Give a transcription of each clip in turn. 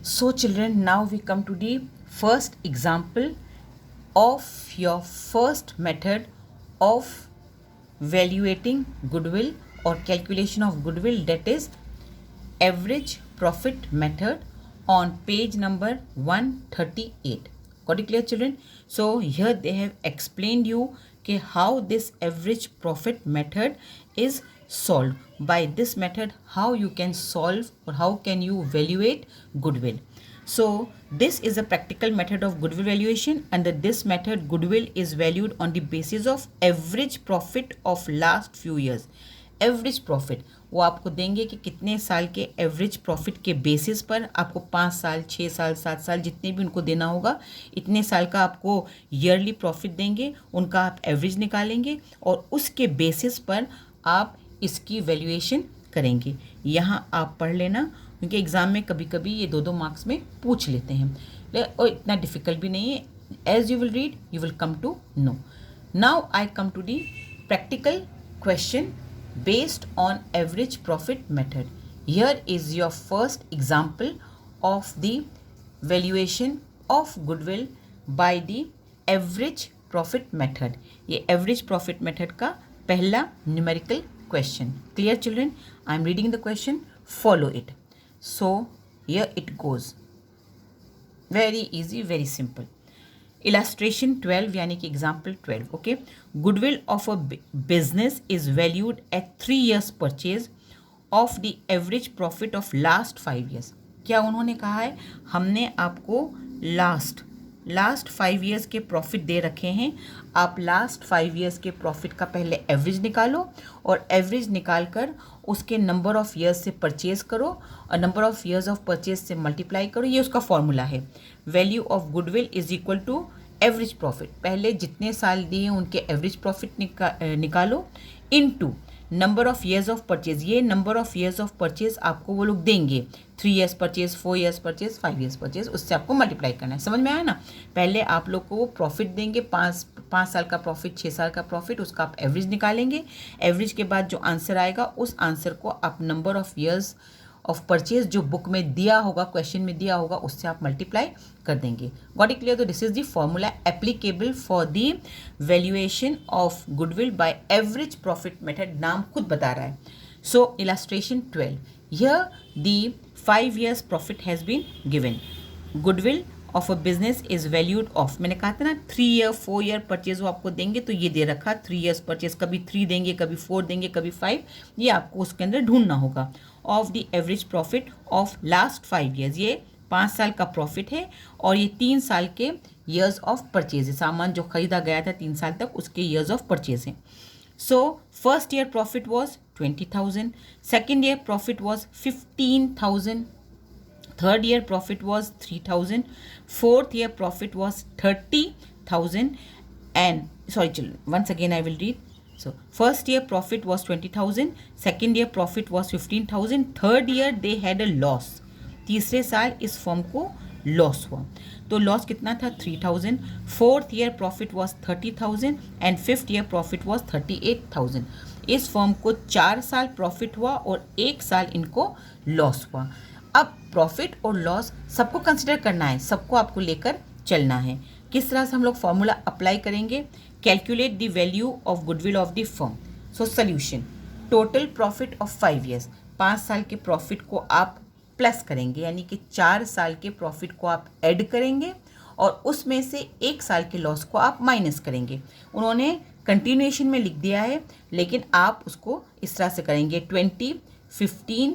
So children, now we come to the first example of your first method of valuating goodwill or calculation of goodwill, that is average profit method, on page number 138. Got it clear children? So here they have explained you how this average profit method is solved. By this method, how you can solve or how can you evaluate goodwill. So this is a practical method of goodwill valuation. Under this method, goodwill is valued on the basis of average profit of last few years. Average profit वो आपको देंगे कि कितने साल के average profit के basis पर आपको 5 साल 6 साल 7 साल जितने भी उनको देना होगा, इतने साल का आपको ईयरली प्रॉफिट देंगे, उनका आप एवरेज निकालेंगे और उसके बेसिस पर आप इसकी वैल्यूएशन करेंगे. यहाँ आप पढ़ लेना क्योंकि एग्ज़ाम में कभी कभी ये 2-2 मार्क्स में पूछ लेते हैं और इतना डिफ़िकल्ट भी नहीं है. As you will read you will come to know. Now I come to the practical question based on average profit method. Here is your first example of the valuation of goodwill by the average profit method. ये average profit method का पहला numerical question. Clear children? I am reading the question. Follow it. So here it goes. Very easy, very simple. Illustration 12 यानी कि example 12. Okay, goodwill of a business is valued at 3 years purchase of the average profit of last 5 years. क्या उन्होंने कहा है? हमने आपको last 5 years के profit दे रखे हैं. आप लास्ट 5 years के प्रॉफिट का पहले एवरेज निकालो और एवरेज निकाल कर उसके नंबर ऑफ़ ईयर्स से परचेज करो और number of years of purchase से मल्टीप्लाई करो. ये उसका फॉर्मूला है. Value of goodwill is equal to average profit. पहले जितने साल दिए उनके एवरेज प्रॉफिट निकालो into number of years of purchase. ये number of years of purchase आपको वो लोग देंगे. 3 years purchase, 4 years purchase, 5 years purchase, उससे आपको मल्टीप्लाई करना है. समझ में आया ना? पहले आप लोग को वो प्रॉफिट देंगे, 5 साल का प्रॉफिट, 6 साल का प्रॉफिट, उसका आप एवरेज निकालेंगे. एवरेज के बाद जो आंसर आएगा उस आंसर को आप number of years of purchase जो बुक में दिया होगा, क्वेश्चन में दिया होगा, उससे आप मल्टीप्लाई कर देंगे. Got it clear? तो this is the formula applicable for the valuation of goodwill by average profit method. नाम खुद बता रहा है. So illustration 12. Here the 5 years profit has been given. Goodwill of a business is valued of, मैंने कहा था ना 3 year 4 year परचेज वो आपको देंगे, तो ये दे रखा 3 years परचेज. कभी 3 देंगे, कभी 4 देंगे, कभी 5. ये आपको उसके अंदर ढूंढना होगा. Of the average profit of last 5 years. ये 5 साल का प्रॉफिट है और ये 3 साल के ईयर्स ऑफ परचेज है. सामान जो खरीदा गया था 3 साल तक उसके ईयर्स ऑफ परचेज हैं. So first year profit was 20,000. Second year profit was 15,000. Third year profit was 3,000. Fourth year profit was 30,000. And sorry children, once again I will read. So first year profit was 20,000, second year profit was 15,000, third year they had a loss. तीसरे साल इस firm को loss हुआ. तो loss कितना था? 3,000. Fourth year profit was 30,000 and fifth year profit was 38,000. इस firm को 4 साल प्रॉफिट हुआ और 1 साल इनको लॉस हुआ. अब प्रॉफिट और लॉस सबको कंसिडर करना है, सबको आपको लेकर चलना है. किस तरह से हम लोग फॉर्मूला अप्लाई करेंगे? Calculate the value of goodwill of the firm. So solution, total profit of 5 years. 5 साल के प्रॉफिट को आप प्लस करेंगे, यानी कि 4 साल के प्रॉफिट को आप ऐड करेंगे और उसमें से 1 साल के लॉस को आप माइनस करेंगे. उन्होंने कंटिन्यूएशन में लिख दिया है लेकिन आप उसको इस तरह से करेंगे 20, 15,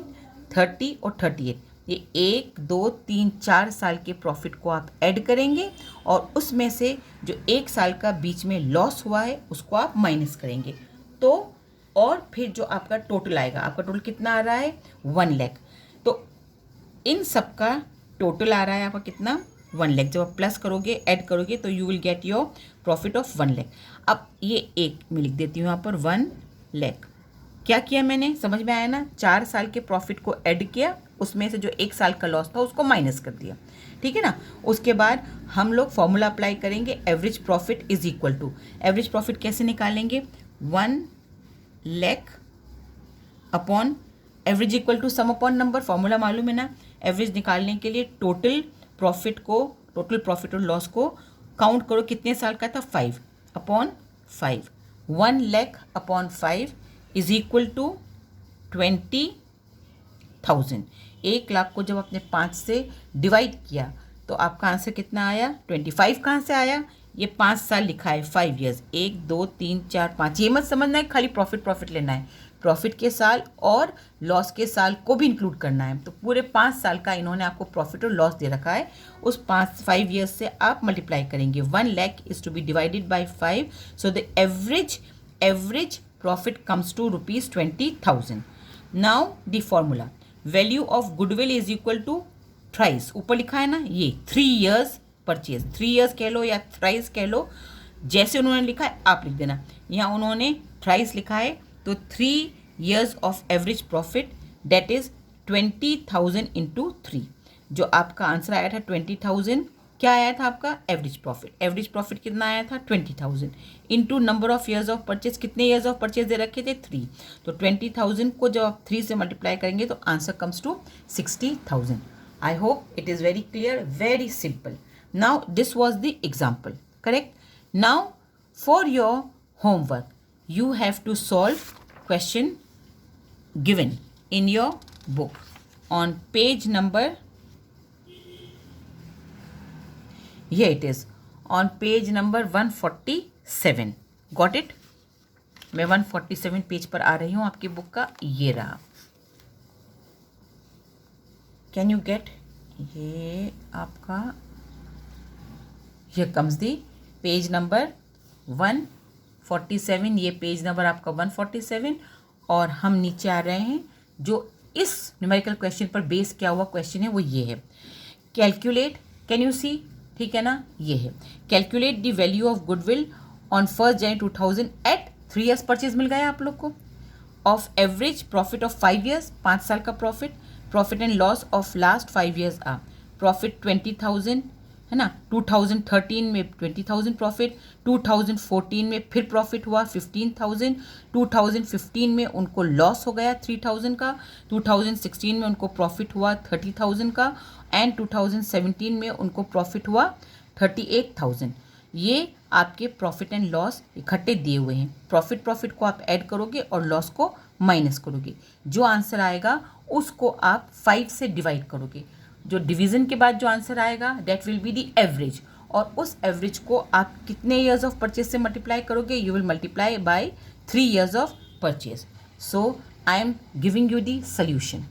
30 और 38. ये 1, 2, 3, 4 साल के प्रॉफिट को आप ऐड करेंगे और उसमें से जो 1 साल का बीच में लॉस हुआ है उसको आप माइनस करेंगे. तो और फिर जो आपका टोटल आएगा, आपका टोटल कितना आ रहा है? 1 लाख. तो इन सब का टोटल आ रहा है आपका कितना? 1 लाख. जब आप प्लस करोगे, ऐड करोगे तो you will get your profit of 1 lakh. अब ये एक मैं लिख देती हूँ यहाँ पर 1 लाख. क्या किया मैंने? समझ में आया ना? 4 साल के प्रॉफिट को ऐड किया, उसमें से जो 1 साल का लॉस था उसको माइनस कर दिया. ठीक है ना? उसके बाद हम लोग फॉर्मूला अप्लाई करेंगे. Average profit is equal to, average profit कैसे निकालेंगे? 1 lakh upon average equal to sum upon number. Formula मालूम है ना? एवरेज निकालने के लिए टोटल प्रॉफिट और लॉस को काउंट करो, कितने साल का था, 5/5। 1 lakh upon 5 is equal to 20,000। 1 lakh को जब आपने 5 से डिवाइड किया तो आपका आंसर कितना आया, 25। कहाँ से आया, ये 5 साल लिखा है, 5 ईयर्स, 1 2 3 4 5। ये मत समझना है खाली प्रॉफिट लेना है, प्रॉफिट के साल और लॉस के साल को भी इंक्लूड करना है। तो पूरे 5 साल का इन्होंने आपको प्रॉफिट और लॉस दे रखा है, उस 5 ईयर्स से आप मल्टीप्लाई करेंगे। 1 lakh is to be divided by 5, so the average profit comes to ₹20,000। Now the formula, value of goodwill is equal to thrice, ऊपर लिखा है ना ये 3 ईयर्स परचेज, 3 ईयर्स कह लो या थ्राइस कह लो, जैसे उन्होंने लिखा है आप लिख देना। यहाँ उन्होंने थ्राइस लिखा है तो 3 years of average profit that is 20,000 into 3। जो आपका आंसर आया था 20,000, क्या आया था आपका, एवरेज प्रॉफिट कितना आया था, 20,000 into number of years of purchase, कितने ईयर्स ऑफ परचेज दे रखे थे, 3। तो 20,000 को जब आप 3 से मल्टीप्लाई करेंगे तो answer comes to 60,000। I hope it is very clear, very simple. Now this was the example, correct? Now for your homework, you have to solve question given in your book on page number, here it is, on page number 147. Got it? मैं 147 page पर आ रही हूँ आपकी book का, ये रहा। Can you get, ये आपका, here comes the page number 147, ये पेज नंबर आपका 147, और हम नीचे आ रहे हैं। जो इस न्यूमेरिकल क्वेश्चन पर बेस किया हुआ क्वेश्चन है वो ये है, कैलकुलेट, कैन यू सी, ठीक है ना, ये है, calculate the value of goodwill on 1 January 2000 at 3 years purchase, मिल गया आप लोग को, of average profit of 5 years, 5 साल का profit and loss of last 5 years आ, प्रॉफिट 20,000 है ना, 2013 में 20,000 प्रॉफिट, 2014 में फिर प्रॉफिट हुआ 15,000, 2015 में उनको लॉस हो गया 3,000 का, 2016 में उनको प्रॉफिट हुआ 30,000 का, एंड 2017 में उनको प्रॉफिट हुआ 38,000। ये आपके प्रॉफिट एंड लॉस इकट्ठे दिए हुए हैं। प्रॉफिट को आप ऐड करोगे और लॉस को माइनस करोगे, जो आंसर आएगा उसको आप 5 से डिवाइड करोगे। जो डिवीजन के बाद जो आंसर आएगा that will be the average, और उस एवरेज को आप कितने ईयर्स ऑफ परचेज से मल्टीप्लाई करोगे, you will multiply by 3 years of purchase. So I am giving you the solution.